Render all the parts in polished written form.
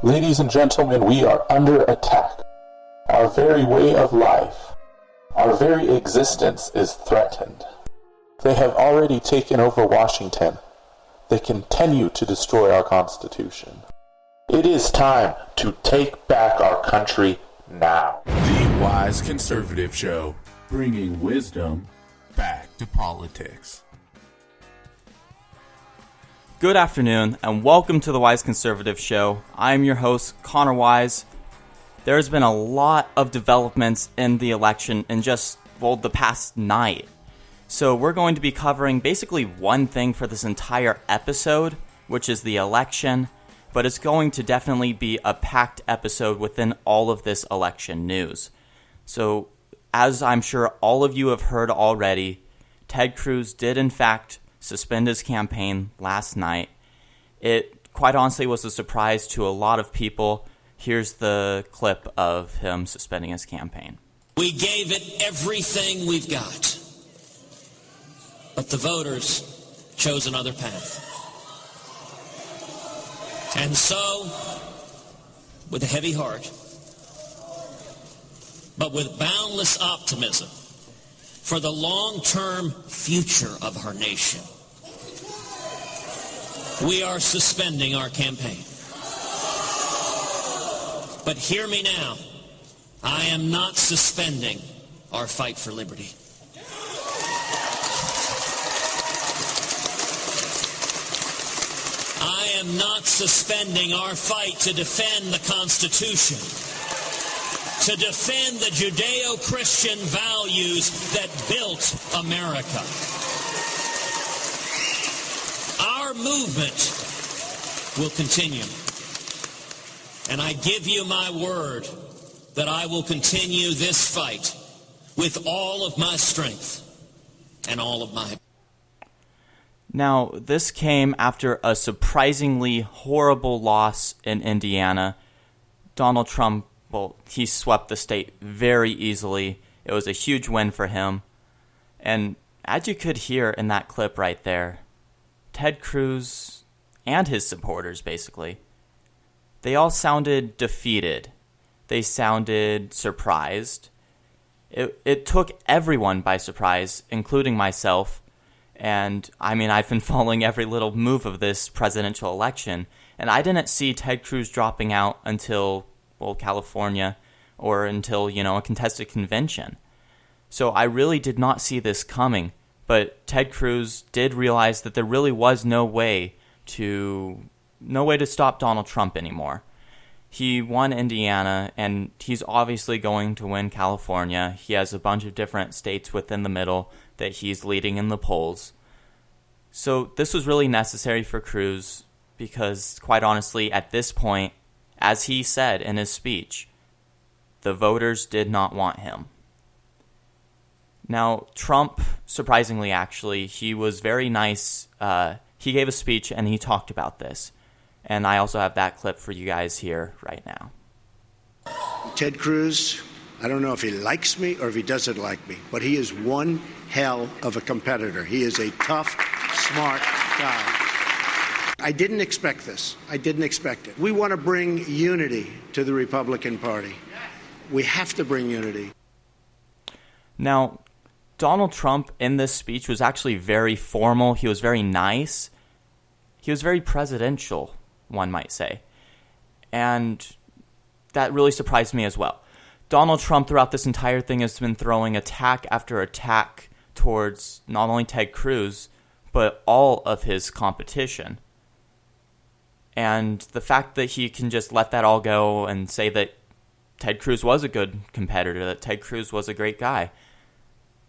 Ladies and gentlemen, we are under attack. Our very way of life, our very existence is threatened. They have already taken over Washington. They continue to destroy our Constitution. It is time to take back our country now. The Wise Conservative Show, bringing wisdom back to politics. Good afternoon, and welcome to the Wise Conservative Show. I'm your host, Connor Wise. There's been a lot of developments in the election in just, the past night. So we're going to be covering basically one thing for this entire episode, which is the election, but it's going to definitely be a packed episode within all of this election news. So, as I'm sure all of you have heard already, Ted Cruz did in fact suspend his campaign last night. It quite honestly was a surprise to a lot of people. Here's the clip of him suspending his campaign. We gave it everything we've got, but the voters chose another path. And so, with a heavy heart, but with boundless optimism for the long-term future of our nation, we are suspending our campaign. But hear me now, I am not suspending our fight for liberty. I am not suspending our fight to defend the Constitution, to defend the Judeo-Christian values that built America. Our movement will continue. And I give you my word that I will continue this fight with all of my strength and all of my... Now, this came after a surprisingly horrible loss in Indiana. Donald Trump, he swept the state very easily. It was a huge win for him. And as you could hear in that clip right there, Ted Cruz and his supporters, basically, they all sounded defeated. They sounded surprised. It took everyone by surprise, including myself. And, I've been following every little move of this presidential election, and I didn't see Ted Cruz dropping out until, California, or until, a contested convention. So I really did not see this coming, but Ted Cruz did realize that there really was no way to stop Donald Trump anymore. He won Indiana, and he's obviously going to win California. He has a bunch of different states within the middle that he's leading in the polls. So this was really necessary for Cruz because, quite honestly, at this point, as he said in his speech, the voters did not want him. Now, Trump, surprisingly actually, he was very nice. He gave a speech and he talked about this. And I also have that clip for you guys here right now. Ted Cruz, I don't know if he likes me or if he doesn't like me, but he is one hell of a competitor. He is a tough, smart guy. I didn't expect this. I didn't expect it. We want to bring unity to the Republican Party. We have to bring unity. Now, Donald Trump in this speech was actually very formal. He was very nice. He was very presidential, one might say. And that really surprised me as well. Donald Trump throughout this entire thing has been throwing attack after attack towards not only Ted Cruz, but all of his competition. And the fact that he can just let that all go and say that Ted Cruz was a good competitor, that Ted Cruz was a great guy,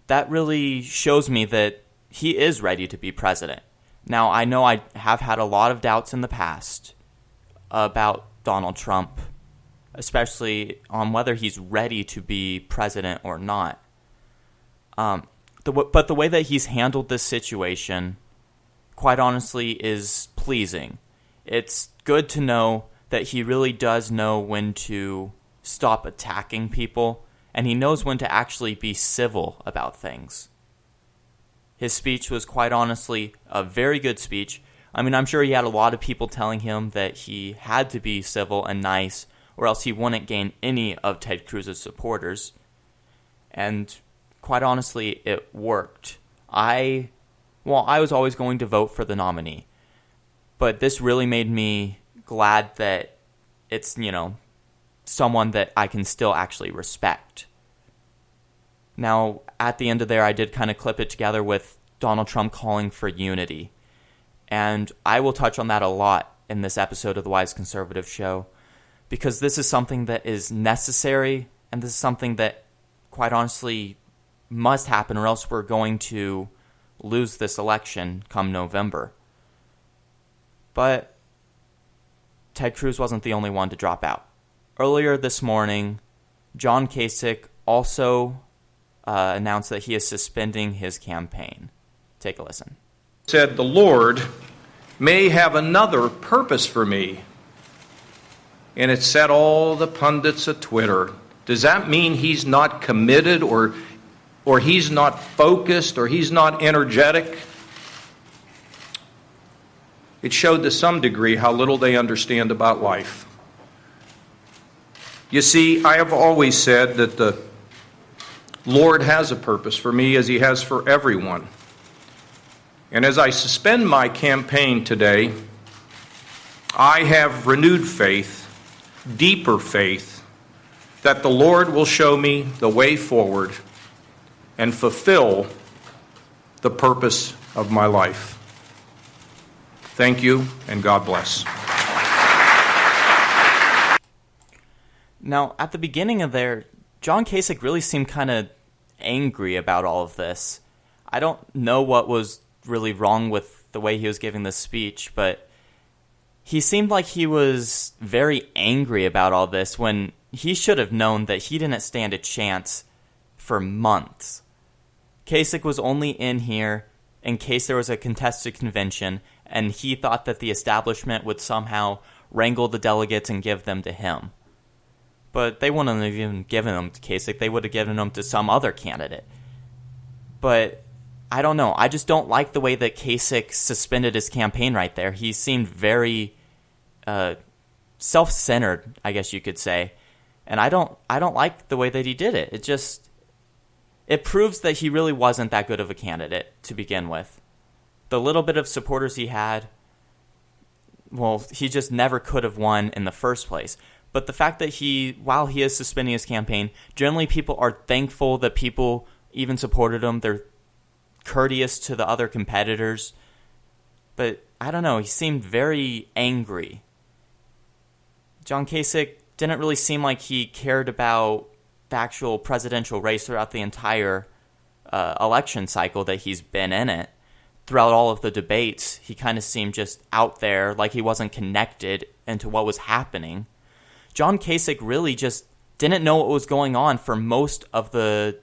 that really shows me that he is ready to be president. Now, I know I have had a lot of doubts in the past about Donald Trump, especially on whether he's ready to be president or not. But the way that he's handled this situation, quite honestly, is pleasing. It's good to know that he really does know when to stop attacking people, and he knows when to actually be civil about things. His speech was quite honestly a very good speech. I mean, I'm sure he had a lot of people telling him that he had to be civil and nice, or else he wouldn't gain any of Ted Cruz's supporters. And quite honestly, it worked. I was always going to vote for the nominee. But this really made me glad that it's, someone that I can still actually respect. Now, at the end of there, I did kind of clip it together with Donald Trump calling for unity. And I will touch on that a lot in this episode of the Wise Conservative Show, because this is something that is necessary, and this is something that, quite honestly, must happen, or else we're going to lose this election come November. But Ted Cruz wasn't the only one to drop out. Earlier this morning, John Kasich also announced that he is suspending his campaign. Take a listen. Said, "The Lord may have another purpose for me." And it set all the pundits at Twitter. Does that mean he's not committed, or he's not focused, or he's not energetic? It showed to some degree how little they understand about life. You see, I have always said that the Lord has a purpose for me, as he has for everyone. And as I suspend my campaign today, I have renewed faith, deeper faith, that the Lord will show me the way forward and fulfill the purpose of my life. Thank you, and God bless. Now, at the beginning of there, John Kasich really seemed kind of angry about all of this. I don't know what was really wrong with the way he was giving this speech, but he seemed like he was very angry about all this when he should have known that he didn't stand a chance for months. Kasich was only in here in case there was a contested convention, and he thought that the establishment would somehow wrangle the delegates and give them to him. But they wouldn't have even given them to Kasich. They would have given them to some other candidate. But I don't know. I just don't like the way that Kasich suspended his campaign right there. He seemed very self-centered, I guess you could say. And I don't like the way that he did it. It proves that he really wasn't that good of a candidate to begin with. The little bit of supporters he had, he just never could have won in the first place. But the fact that while he is suspending his campaign, generally people are thankful that people even supported him. They're courteous to the other competitors. But I don't know, he seemed very angry. John Kasich didn't really seem like he cared about the actual presidential race throughout the entire election cycle that he's been in it. Throughout all of the debates, he kind of seemed just out there, like he wasn't connected into what was happening. John Kasich really just didn't know what was going on for most of the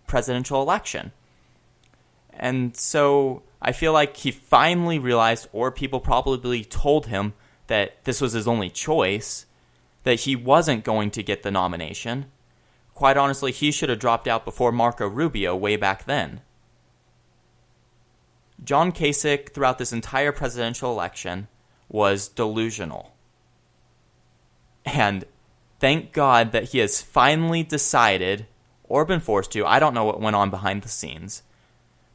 presidential election. And so I feel like he finally realized, or people probably told him that this was his only choice, that he wasn't going to get the nomination. Quite honestly, he should have dropped out before Marco Rubio way back then. John Kasich, throughout this entire presidential election, was delusional. And thank God that he has finally decided, or been forced to, I don't know what went on behind the scenes,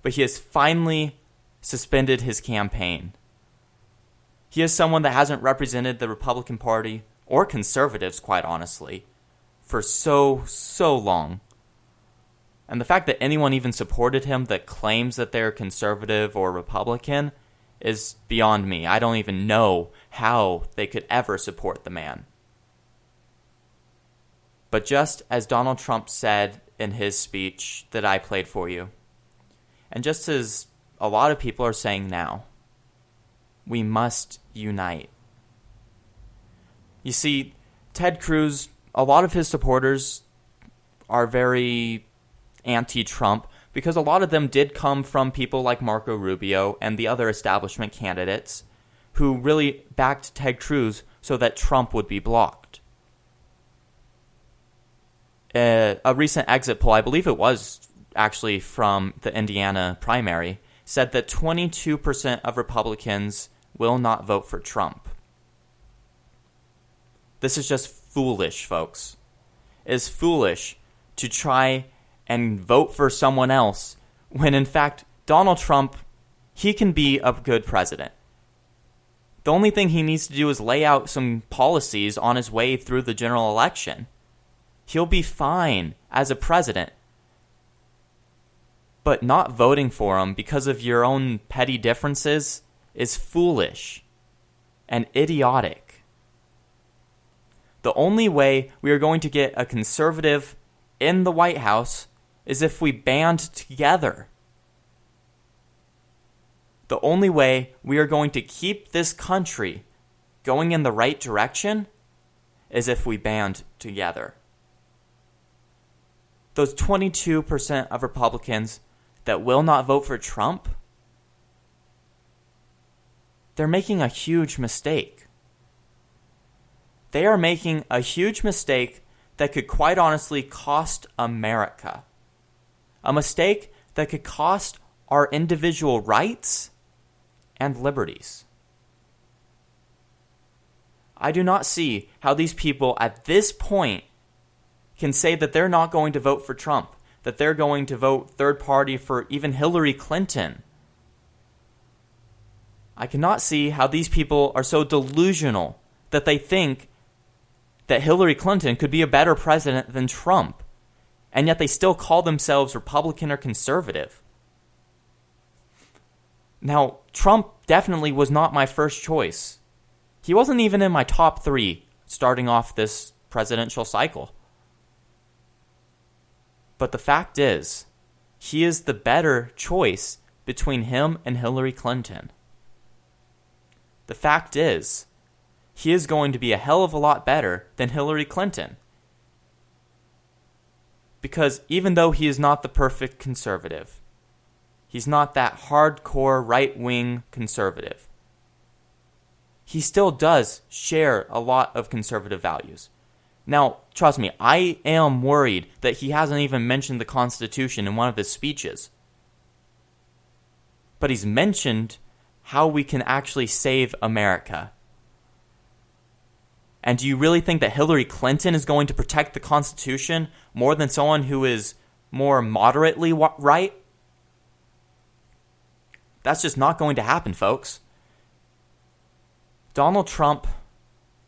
but he has finally suspended his campaign. He is someone that hasn't represented the Republican Party, or conservatives, quite honestly, for so long. And the fact that anyone even supported him that claims that they're conservative or Republican is beyond me. I don't even know how they could ever support the man. But just as Donald Trump said in his speech that I played for you, and just as a lot of people are saying now, we must unite. You see, Ted Cruz, a lot of his supporters are very anti-Trump because a lot of them did come from people like Marco Rubio and the other establishment candidates who really backed Ted Cruz so that Trump would be blocked. A recent exit poll, I believe it was actually from the Indiana primary, said that 22% of Republicans will not vote for Trump. This is just foolish, folks. It is foolish to try and vote for someone else when, in fact, Donald Trump, he can be a good president. The only thing he needs to do is lay out some policies on his way through the general election. He'll be fine as a president. But not voting for him because of your own petty differences is foolish and idiotic. The only way we are going to get a conservative in the White House is if we band together. The only way we are going to keep this country going in the right direction is if we band together. Those 22% of Republicans that will not vote for Trump, they're making a huge mistake. They are making a huge mistake that could quite honestly cost America. A mistake that could cost our individual rights and liberties. I do not see how these people at this point can say that they're not going to vote for Trump, that they're going to vote third party for even Hillary Clinton. I cannot see how these people are so delusional that they think that Hillary Clinton could be a better president than Trump, and yet they still call themselves Republican or conservative. Now, Trump definitely was not my first choice. He wasn't even in my top 3 starting off this presidential cycle. But the fact is, he is the better choice between him and Hillary Clinton. The fact is, he is going to be a hell of a lot better than Hillary Clinton. Because even though he is not the perfect conservative, he's not that hardcore right-wing conservative, he still does share a lot of conservative values. Now, trust me, I am worried that he hasn't even mentioned the Constitution in one of his speeches. But he's mentioned how we can actually save America. And do you really think that Hillary Clinton is going to protect the Constitution more than someone who is more moderately right? That's just not going to happen, folks. Donald Trump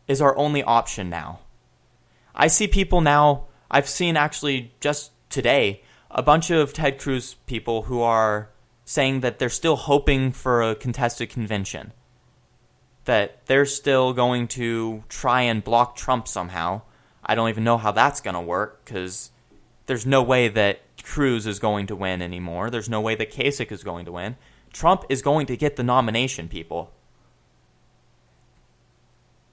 is our only option now. I see people now, I've seen actually just today, a bunch of Ted Cruz people who are saying that they're still hoping for a contested convention. That they're still going to try and block Trump somehow. I don't even know how that's going to work, because there's no way that Cruz is going to win anymore. There's no way that Kasich is going to win. Trump is going to get the nomination, people.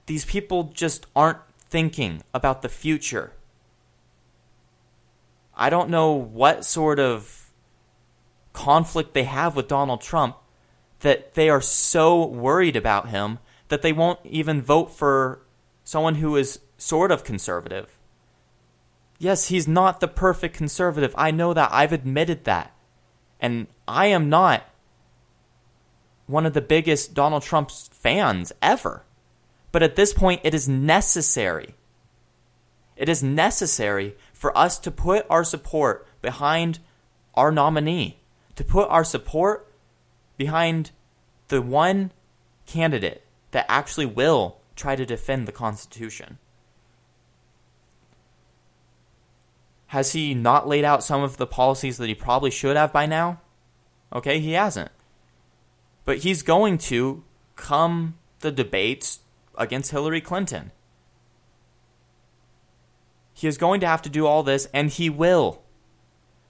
These people just aren't thinking about the future. I don't know what sort of conflict they have with Donald Trump that they are so worried about him that they won't even vote for someone who is sort of conservative. Yes, he's not the perfect conservative. I know that. I've admitted that. And I am not one of the biggest Donald Trump fans ever. But at this point, it is necessary. It is necessary for us to put our support behind our nominee, to put our support behind the one candidate that actually will try to defend the Constitution. Has he not laid out some of the policies that he probably should have by now? Okay, he hasn't. But he's going to come the debates against Hillary Clinton. He is going to have to do all this, and he will.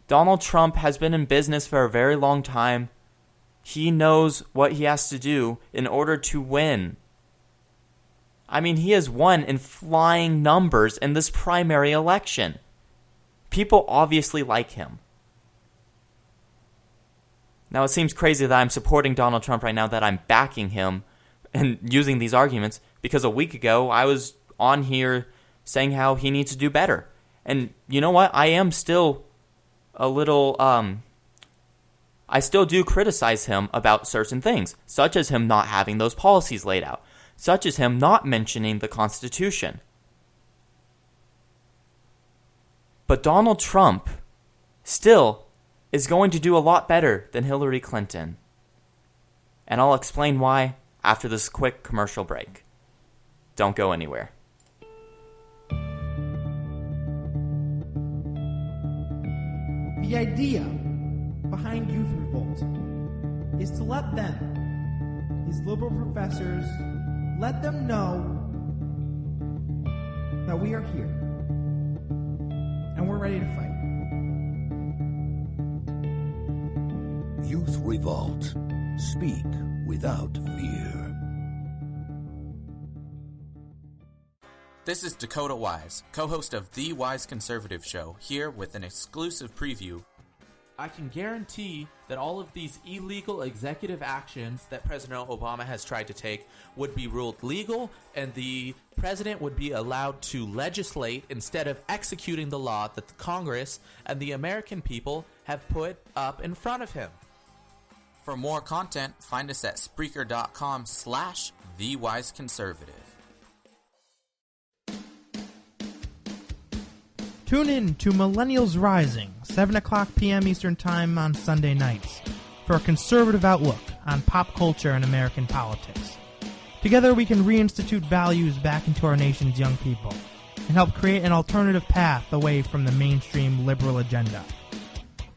Donald Trump has been in business for a very long time. He knows what he has to do in order to win. I mean, he has won in flying numbers in this primary election. People obviously like him. Now, it seems crazy that I'm supporting Donald Trump right now, that I'm backing him and using these arguments, because a week ago I was on here saying how he needs to do better. And you know what? I am still a little I still do criticize him about certain things, such as him not having those policies laid out, such as him not mentioning the Constitution. But Donald Trump still is going to do a lot better than Hillary Clinton. And I'll explain why after this quick commercial break. Don't go anywhere. The idea behind Youth Revolt is to let them, these liberal professors, let them know that we are here and we're ready to fight. Youth Revolt. Speak without fear. This is Dakota Wise, co-host of The Wise Conservative Show, here with an exclusive preview. I can guarantee that all of these illegal executive actions that President Obama has tried to take would be ruled legal, and the president would be allowed to legislate instead of executing the law that the Congress and the American people have put up in front of him. For more content, find us at Spreaker.com/TheWiseConservative. Tune in to Millennials Rising, 7 o'clock p.m. Eastern Time on Sunday nights, for a conservative outlook on pop culture and American politics. Together we can reinstitute values back into our nation's young people and help create an alternative path away from the mainstream liberal agenda.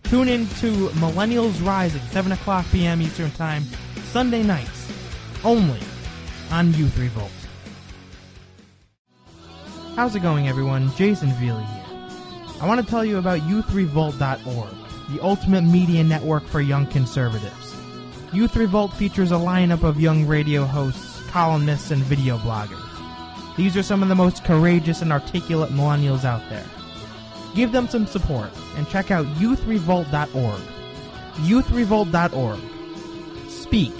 Tune in to Millennials Rising, 7 o'clock p.m. Eastern Time, Sunday nights, only on Youth Revolt. How's it going, everyone? Jason Veely here. I want to tell you about YouthRevolt.org, the ultimate media network for young conservatives. Youth Revolt features a lineup of young radio hosts, columnists, and video bloggers. These are some of the most courageous and articulate millennials out there. Give them some support and check out YouthRevolt.org. YouthRevolt.org. Speak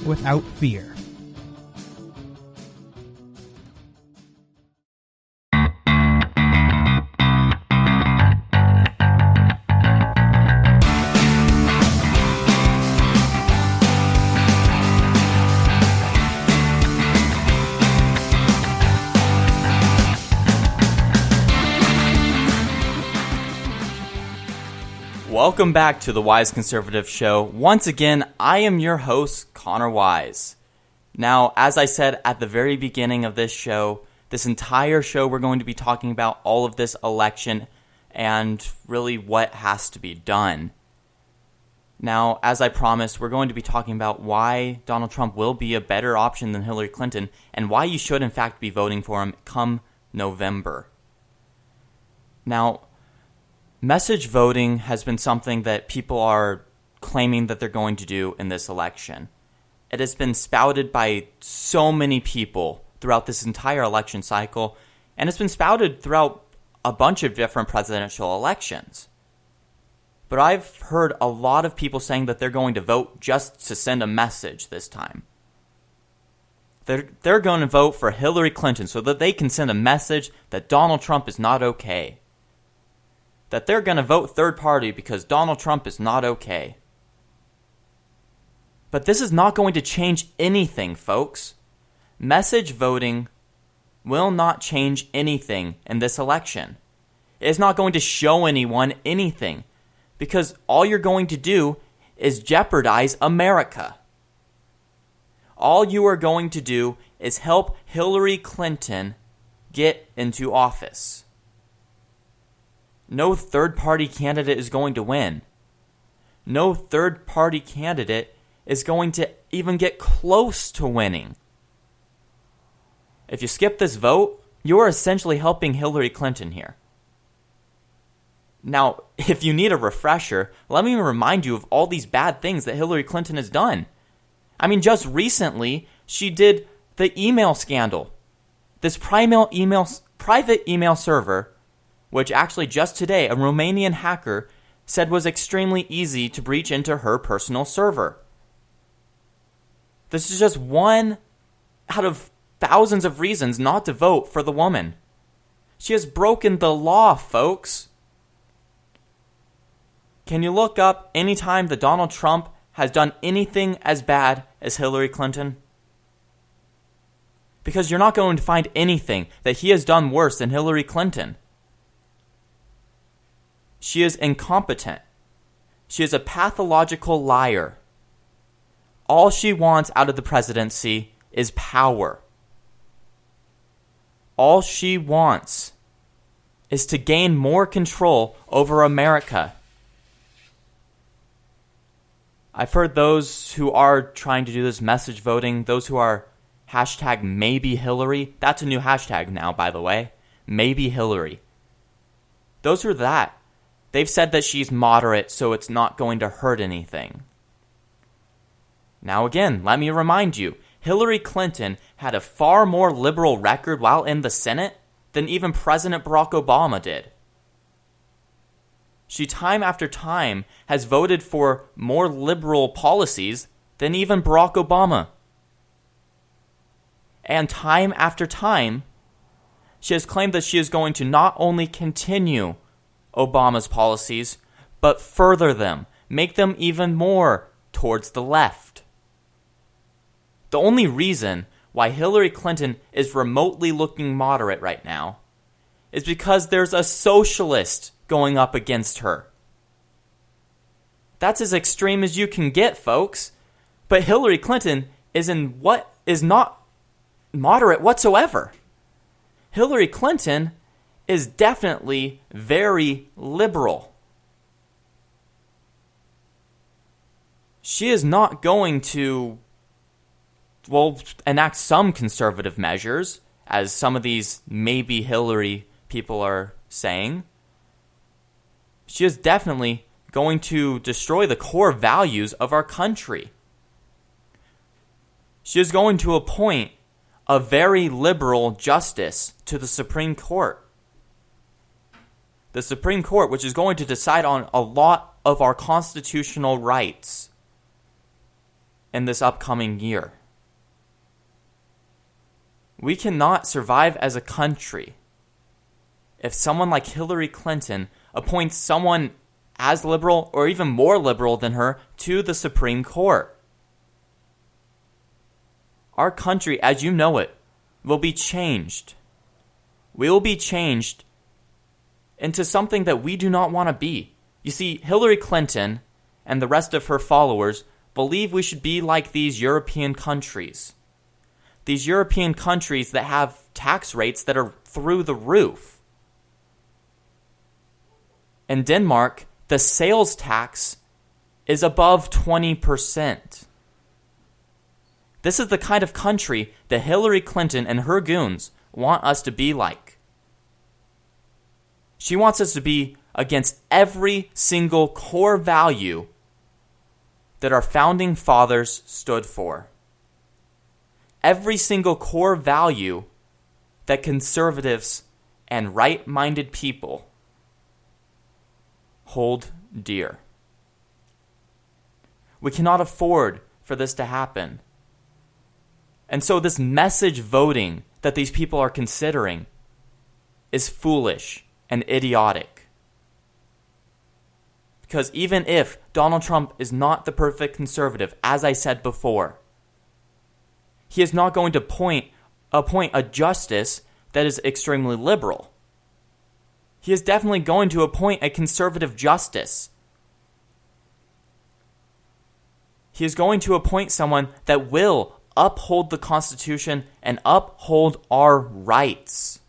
without fear. Welcome back to the Wise Conservative Show. Once again, I am your host, Connor Wise. Now, as I said at the very beginning of this show, this entire show we're going to be talking about all of this election and really what has to be done. Now, as I promised, we're going to be talking about why Donald Trump will be a better option than Hillary Clinton and why you should, in fact, be voting for him come November. Now, message voting has been something that people are claiming that they're going to do in this election. It has been spouted by so many people throughout this entire election cycle, and it's been spouted throughout a bunch of different presidential elections. But I've heard a lot of people saying that they're going to vote just to send a message this time. They're going to vote for Hillary Clinton so that they can send a message that Donald Trump is not okay. That they're going to vote third party because Donald Trump is not okay. But this is not going to change anything, folks. Message voting will not change anything in this election. It is not going to show anyone anything because all you're going to do is jeopardize America. All you are going to do is help Hillary Clinton get into office. No third-party candidate is going to win. No third-party candidate is going to even get close to winning. If you skip this vote, you are essentially helping Hillary Clinton here. Now, if you need a refresher, let me remind you of all these bad things that Hillary Clinton has done. I mean, just recently, she did the email scandal. This private email server, which actually just today a Romanian hacker said was extremely easy to breach into her personal server. This is just one out of thousands of reasons not to vote for the woman. She has broken the law, folks. Can you look up any time that Donald Trump has done anything as bad as Hillary Clinton? Because you're not going to find anything that he has done worse than Hillary Clinton. She is incompetent. She is a pathological liar. All she wants out of the presidency is power. All she wants is to gain more control over America. I've heard those who are trying to do this message voting, those who are hashtag maybe Hillary. That's a new hashtag now, by the way. Maybe Hillary. Those who are that, they've said that she's moderate, so it's not going to hurt anything. Now again, let me remind you, Hillary Clinton had a far more liberal record while in the Senate than even President Barack Obama did. She time after time has voted for more liberal policies than even Barack Obama. And time after time, she has claimed that she is going to not only continue Obama's policies, but further them, make them even more towards the left. The only reason why Hillary Clinton is remotely looking moderate right now is because there's a socialist going up against her. That's as extreme as you can get, folks. But Hillary Clinton is not moderate whatsoever. Hillary Clinton is definitely very liberal. She is not going to, enact some conservative measures, as some of these maybe Hillary people are saying. She is definitely going to destroy the core values of our country. She is going to appoint a very liberal justice to the Supreme Court. The Supreme Court, which is going to decide on a lot of our constitutional rights in this upcoming year. We cannot survive as a country if someone like Hillary Clinton appoints someone as liberal or even more liberal than her to the Supreme Court. Our country, as you know it, will be changed. We will be changed into something that we do not want to be. You see, Hillary Clinton and the rest of her followers believe we should be like these European countries. These European countries that have tax rates that are through the roof. In Denmark, the sales tax is above 20%. This is the kind of country that Hillary Clinton and her goons want us to be like. She wants us to be against every single core value that our founding fathers stood for. Every single core value that conservatives and right-minded people hold dear. We cannot afford for this to happen. And so this message voting that these people are considering is foolish and idiotic. Because even if Donald Trump is not the perfect conservative, as I said before, he is not going to appoint a justice that is extremely liberal. He is definitely going to appoint a conservative justice. He is going to appoint someone that will uphold the Constitution and uphold our rights.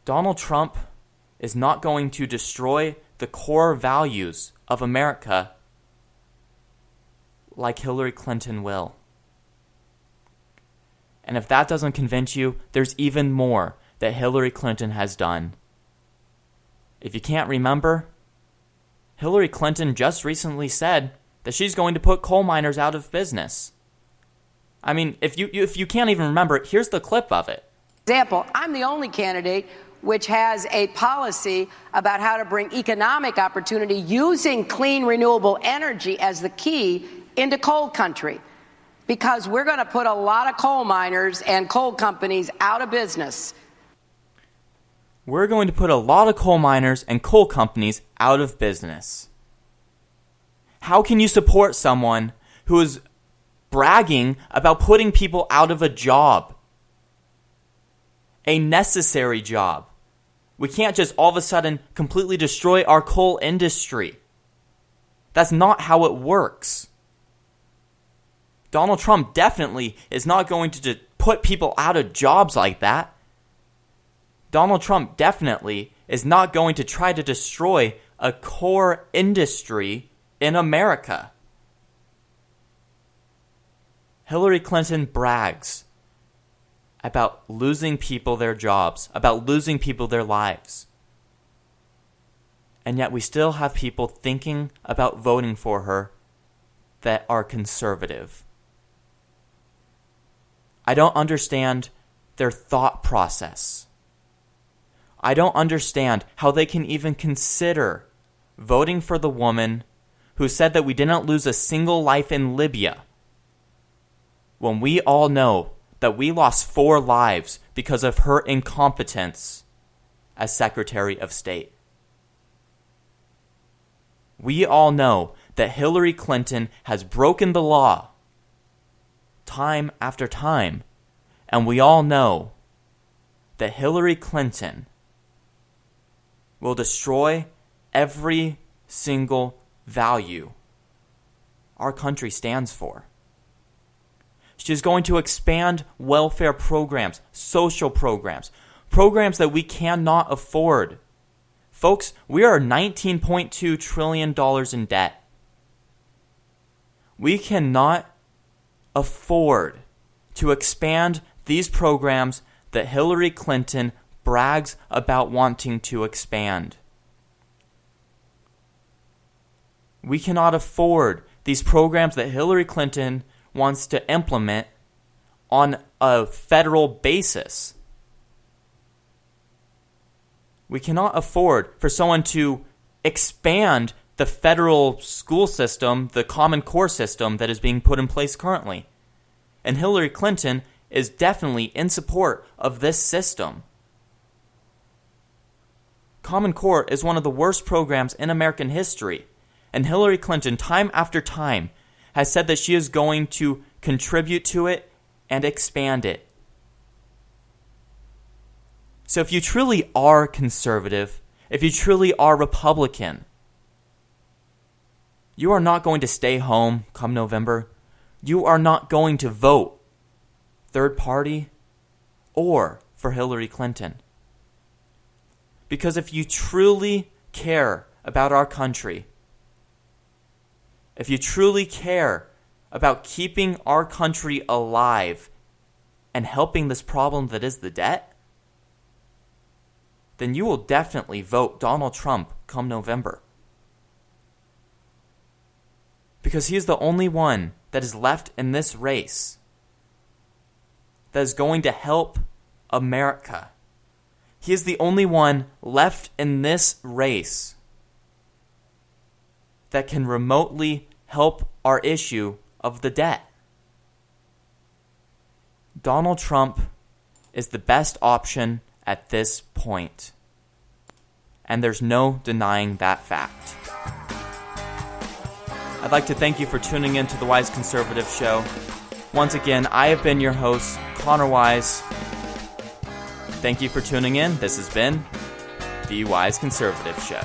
Donald Trump is not going to destroy the core values of America like Hillary Clinton will. And if that doesn't convince you, there's even more that Hillary Clinton has done. If you can't remember, Hillary Clinton just recently said that she's going to put coal miners out of business. I mean, if you can't even remember it, here's the clip of it. Example, I'm the only candidate which has a policy about how to bring economic opportunity using clean, renewable energy as the key into coal country. Because we're going to put a lot of coal miners and coal companies out of business. we're going to put a lot of coal miners and coal companies out of business. How can you support someone who is bragging about putting people out of a job? A necessary job. We can't just all of a sudden completely destroy our coal industry. That's not how it works. Donald Trump definitely is not going to put people out of jobs like that. Donald Trump definitely is not going to try to destroy a core industry in America. Hillary Clinton brags about losing people their jobs, about losing people their lives. And yet we still have people thinking about voting for her that are conservative. I don't understand their thought process. I don't understand how they can even consider voting for the woman who said that we didn't lose a single life in Libya, when we all know that we lost 4 lives because of her incompetence as Secretary of State. We all know that Hillary Clinton has broken the law time after time, and we all know that Hillary Clinton will destroy every single value our country stands for. She's going to expand welfare programs, social programs, programs that we cannot afford. Folks, we are $19.2 trillion in debt. We cannot afford to expand these programs that Hillary Clinton brags about wanting to expand. We cannot afford these programs that Hillary Clinton wants to implement on a federal basis. We cannot afford for someone to expand the federal school system, the Common Core system that is being put in place currently. And Hillary Clinton is definitely in support of this system. Common Core is one of the worst programs in American history, and Hillary Clinton, time after time, has said that she is going to contribute to it and expand it. So if you truly are conservative, if you truly are Republican, you are not going to stay home come November. You are not going to vote third party or for Hillary Clinton. Because if you truly care about our country, if you truly care about keeping our country alive and helping this problem that is the debt, then you will definitely vote Donald Trump come November. Because he is the only one that is left in this race that is going to help America. He is the only one left in this race that can remotely help our issue of the debt. Donald Trump is the best option at this point, and there's no denying that fact. I'd like to thank you for tuning in to The Wise Conservative Show. Once again, I have been your host, Connor Wise. Thank you for tuning in. This has been The Wise Conservative Show.